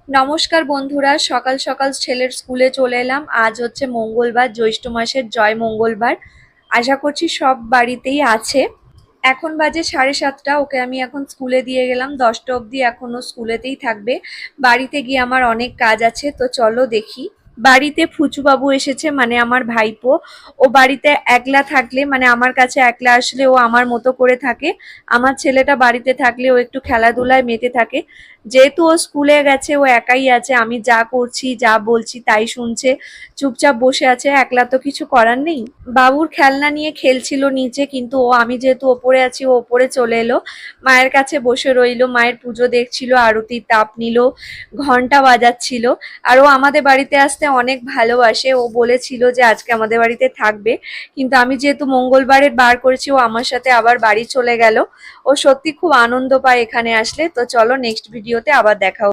নমস্কার বন্ধুরা, সকাল সকাল ছেলের স্কুলে চলে এলাম। আজ হচ্ছে মঙ্গলবার, জ্যৈষ্ঠ মাসের জয় মঙ্গলবার। আশা করছি সব বাড়িতেই আছে। এখন বাজে 7:30। ওকে আমি এখন স্কুলে দিয়ে গেলাম, 10টা অবধি এখনো স্কুলেতেই থাকবে। বাড়িতে গিয়ে আমার অনেক কাজ আছে, তো চলো দেখি। বাড়িতে ফুচু বাবু এসেছে, মানে আমার ভাইপো। ও বাড়িতে একলা থাকলে, মানে আমার কাছে একলা আসলে ও আমার মতো করে থাকে। আমার ছেলেটা বাড়িতে থাকলে ও একটু খেলাধুলায় মেতে থাকে। যেহেতু ও স্কুলে গেছে, ও একাই আছে, আমি যা করছি যা বলছি তাই শুনছে, চুপচাপ বসে আছে। একলা তো কিছু করার নেই। বাবুর খেলনা নিয়ে খেলছিল নিচে, কিন্তু ও, আমি যেহেতু ওপরে আছি, ও ওপরে চলে এলো, মায়ের কাছে বসে রইলো, মায়ের পুজো দেখছিল, আরতির তাপ নিল, ঘন্টা বাজাচ্ছিল। আর ও আমাদের বাড়িতে আসতে অনেক ভালোবাসে। ও বলেছিল যে আজকে আমাদের বাড়িতে থাকবে, কিন্তু আমি যেহেতু মঙ্গলবারের বার করেছি, ও আমার সাথে আবার বাড়ি চলে গেল। ও সত্যি খুব আনন্দ পায় এখানে আসলে। তো চলো নেক্সট ভিডিওতে আবার দেখা